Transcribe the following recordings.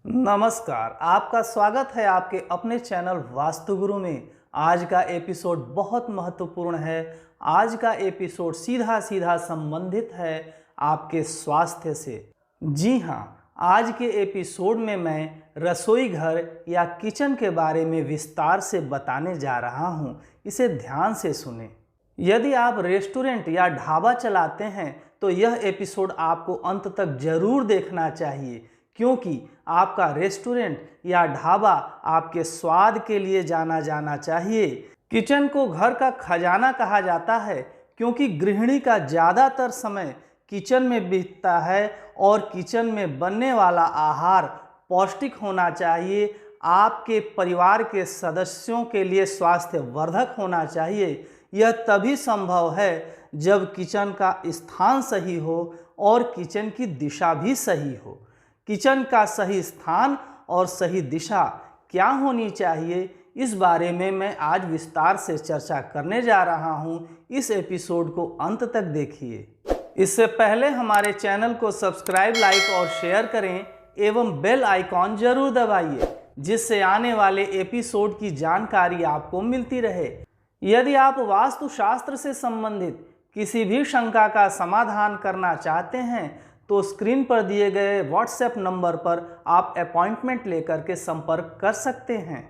नमस्कार, आपका स्वागत है आपके अपने चैनल वास्तुगुरु में। आज का एपिसोड बहुत महत्वपूर्ण है। आज का एपिसोड सीधा सीधा संबंधित है आपके स्वास्थ्य से। जी हाँ, आज के एपिसोड में मैं रसोई घर या किचन के बारे में विस्तार से बताने जा रहा हूँ। इसे ध्यान से सुनें। यदि आप रेस्टोरेंट या ढाबा चलाते हैं तो यह एपिसोड आपको अंत तक जरूर देखना चाहिए, क्योंकि आपका रेस्टोरेंट या ढाबा आपके स्वाद के लिए जाना चाहिए। किचन को घर का खजाना कहा जाता है, क्योंकि गृहिणी का ज़्यादातर समय किचन में बीतता है और किचन में बनने वाला आहार पौष्टिक होना चाहिए, आपके परिवार के सदस्यों के लिए स्वास्थ्यवर्धक होना चाहिए। यह तभी संभव है जब किचन का स्थान सही हो और किचन की दिशा भी सही हो। किचन का सही स्थान और सही दिशा क्या होनी चाहिए, इस बारे में मैं आज विस्तार से चर्चा करने जा रहा हूं। इस एपिसोड को अंत तक देखिए। इससे पहले हमारे चैनल को सब्सक्राइब, लाइक और शेयर करें एवं बेल आइकॉन जरूर दबाइए, जिससे आने वाले एपिसोड की जानकारी आपको मिलती रहे। यदि आप वास्तुशास्त्र से संबंधित किसी भी शंका का समाधान करना चाहते हैं तो स्क्रीन पर दिए गए व्हाट्सएप नंबर पर आप अपॉइंटमेंट लेकर के संपर्क कर सकते हैं।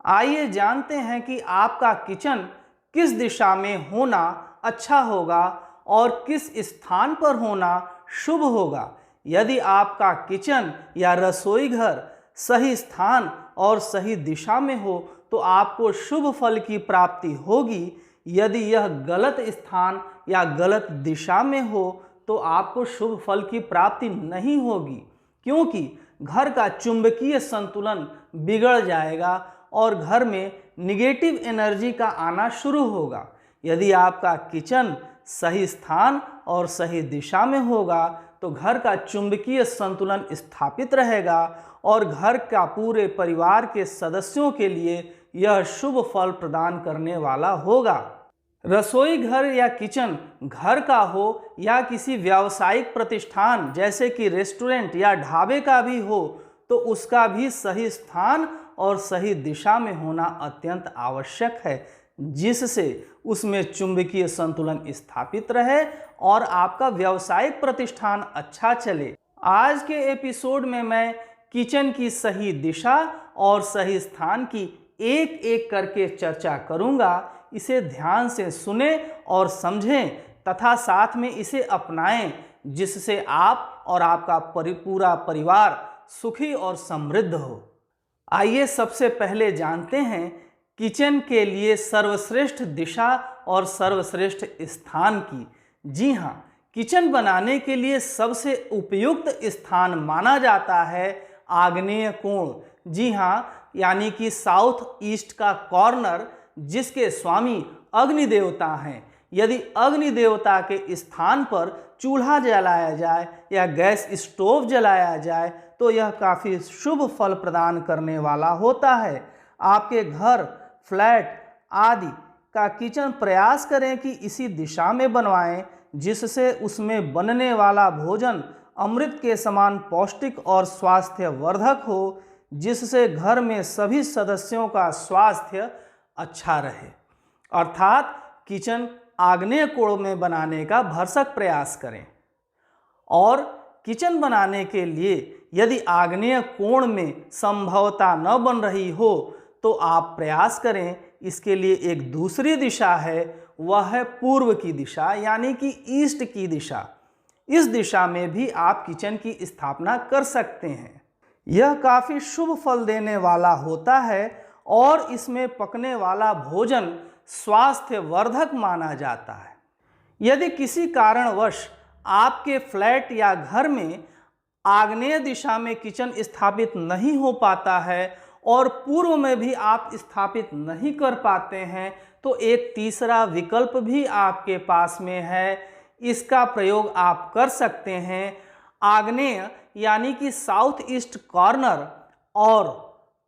आइए जानते हैं कि आपका किचन किस दिशा में होना अच्छा होगा और किस स्थान पर होना शुभ होगा। यदि आपका किचन या रसोई घर सही स्थान और सही दिशा में हो तो आपको शुभ फल की प्राप्ति होगी। यदि यह गलत स्थान या गलत दिशा में हो तो आपको शुभ फल की प्राप्ति नहीं होगी, क्योंकि घर का चुंबकीय संतुलन बिगड़ जाएगा और घर में निगेटिव एनर्जी का आना शुरू होगा। यदि आपका किचन सही स्थान और सही दिशा में होगा तो घर का चुंबकीय संतुलन स्थापित रहेगा और घर का पूरे परिवार के सदस्यों के लिए यह शुभ फल प्रदान करने वाला होगा। रसोई घर या किचन घर का हो या किसी व्यावसायिक प्रतिष्ठान जैसे कि रेस्टोरेंट या ढाबे का भी हो तो उसका भी सही स्थान और सही दिशा में होना अत्यंत आवश्यक है, जिससे उसमें चुंबकीय संतुलन स्थापित रहे और आपका व्यावसायिक प्रतिष्ठान अच्छा चले। आज के एपिसोड में मैं किचन की सही दिशा और सही स्थान की एक एक करके चर्चा करूंगा। इसे ध्यान से सुने और समझें तथा साथ में इसे अपनाएं, जिससे आप और आपका पूरा परिवार सुखी और समृद्ध हो। आइए सबसे पहले जानते हैं किचन के लिए सर्वश्रेष्ठ दिशा और सर्वश्रेष्ठ स्थान की। जी हाँ, किचन बनाने के लिए सबसे उपयुक्त स्थान माना जाता है आग्नेय कोण। जी हाँ, यानी कि साउथ ईस्ट का कॉर्नर, जिसके स्वामी अग्नि देवता हैं। यदि अग्नि देवता के स्थान पर चूल्हा जलाया जाए या गैस स्टोव जलाया जाए तो यह काफ़ी शुभ फल प्रदान करने वाला होता है। आपके घर, फ्लैट आदि का किचन प्रयास करें कि इसी दिशा में बनवाएं, जिससे उसमें बनने वाला भोजन अमृत के समान पौष्टिक और स्वास्थ्यवर्धक हो, जिससे घर में सभी सदस्यों का स्वास्थ्य अच्छा रहे। अर्थात किचन आग्नेय कोण में बनाने का भरसक प्रयास करें। और किचन बनाने के लिए यदि आग्नेय कोण में संभवतः न बन रही हो तो आप प्रयास करें। इसके लिए एक दूसरी दिशा है, वह है पूर्व की दिशा, यानी कि ईस्ट की दिशा। इस दिशा में भी आप किचन की स्थापना कर सकते हैं। यह काफ़ी शुभ फल देने वाला होता है और इसमें पकने वाला भोजन स्वास्थ्यवर्धक माना जाता है। यदि किसी कारणवश आपके फ्लैट या घर में आग्नेय दिशा में किचन स्थापित नहीं हो पाता है और पूर्व में भी आप स्थापित नहीं कर पाते हैं तो एक तीसरा विकल्प भी आपके पास में है। इसका प्रयोग आप कर सकते हैं। आग्नेय यानी कि साउथ ईस्ट कॉर्नर और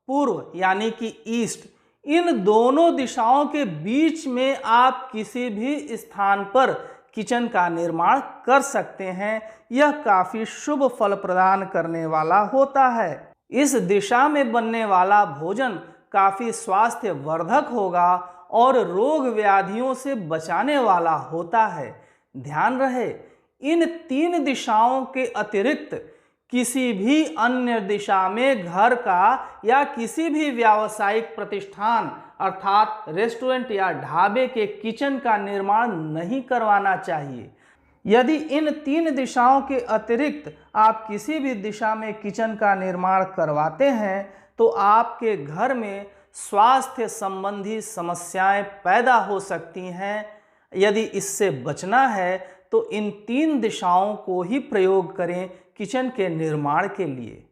पूर्व यानी कि ईस्ट, इन दोनों दिशाओं के बीच में आप किसी भी स्थान पर किचन का निर्माण कर सकते हैं। यह काफ़ी शुभ फल प्रदान करने वाला होता है। इस दिशा में बनने वाला भोजन काफ़ी स्वास्थ्यवर्धक होगा और रोग व्याधियों से बचाने वाला होता है। ध्यान रहे, इन 3 दिशाओं के अतिरिक्त किसी भी अन्य दिशा में घर का या किसी भी व्यावसायिक प्रतिष्ठान अर्थात रेस्टोरेंट या ढाबे के किचन का निर्माण नहीं करवाना चाहिए। यदि इन 3 दिशाओं के अतिरिक्त आप किसी भी दिशा में किचन का निर्माण करवाते हैं तो आपके घर में स्वास्थ्य संबंधी समस्याएं पैदा हो सकती हैं। यदि इससे बचना है तो इन 3 दिशाओं को ही प्रयोग करें किचन के निर्माण के लिए।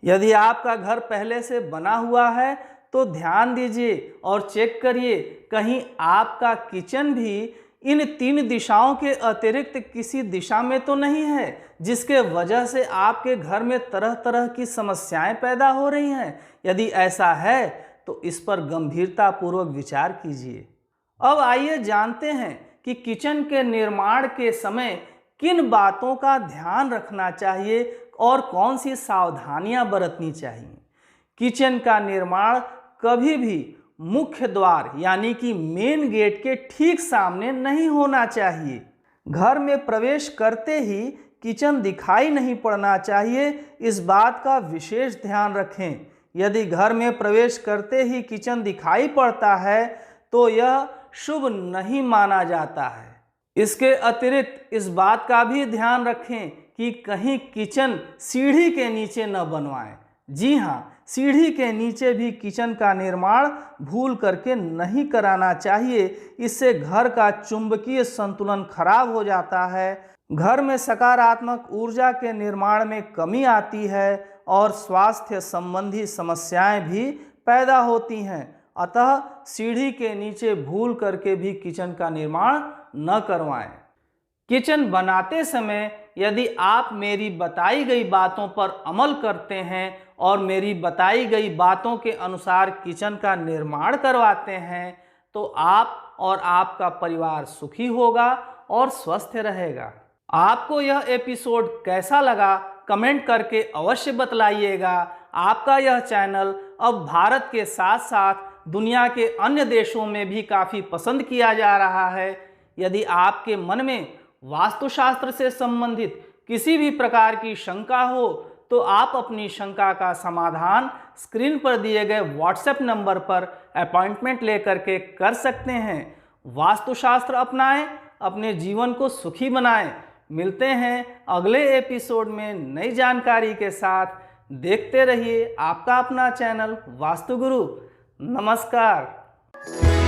यदि आपका घर पहले से बना हुआ है तो ध्यान दीजिए और चेक करिए कहीं आपका किचन भी इन 3 दिशाओं के अतिरिक्त किसी दिशा में तो नहीं है जिसके वजह से आपके घर में तरह तरह की समस्याएं पैदा हो रही हैं। यदि ऐसा है तो इस पर गंभीरतापूर्वक विचार कीजिए। अब आइए जानते हैं कि किचन के निर्माण के समय किन बातों का ध्यान रखना चाहिए और कौन सी सावधानियां बरतनी चाहिए। किचन का निर्माण कभी भी मुख्य द्वार यानी कि मेन गेट के ठीक सामने नहीं होना चाहिए। घर में प्रवेश करते ही किचन दिखाई नहीं पड़ना चाहिए, इस बात का विशेष ध्यान रखें। यदि घर में प्रवेश करते ही किचन दिखाई पड़ता है तो यह शुभ नहीं माना जाता है। इसके अतिरिक्त इस बात का भी ध्यान रखें कि कहीं किचन सीढ़ी के नीचे न बनवाएं। जी हाँ, सीढ़ी के नीचे भी किचन का निर्माण भूल करके नहीं कराना चाहिए। इससे घर का चुंबकीय संतुलन खराब हो जाता है, घर में सकारात्मक ऊर्जा के निर्माण में कमी आती है और स्वास्थ्य संबंधी समस्याएं भी पैदा होती हैं। अतः सीढ़ी के नीचे भूल करके भी किचन का निर्माण न करवाएं। किचन बनाते समय यदि आप मेरी बताई गई बातों पर अमल करते हैं और मेरी बताई गई बातों के अनुसार किचन का निर्माण करवाते हैं तो आप और आपका परिवार सुखी होगा और स्वस्थ रहेगा। आपको यह एपिसोड कैसा लगा कमेंट करके अवश्य बतलाइएगा। आपका यह चैनल अब भारत के साथ साथ दुनिया के अन्य देशों में भी काफ़ी पसंद किया जा रहा है। यदि आपके मन में वास्तुशास्त्र से संबंधित किसी भी प्रकार की शंका हो तो आप अपनी शंका का समाधान स्क्रीन पर दिए गए व्हाट्सएप नंबर पर अपॉइंटमेंट लेकर के कर सकते हैं। वास्तुशास्त्र अपनाएं, अपने जीवन को सुखी बनाएं। मिलते हैं अगले एपिसोड में नई जानकारी के साथ। देखते रहिए आपका अपना चैनल वास्तु गुरु। नमस्कार।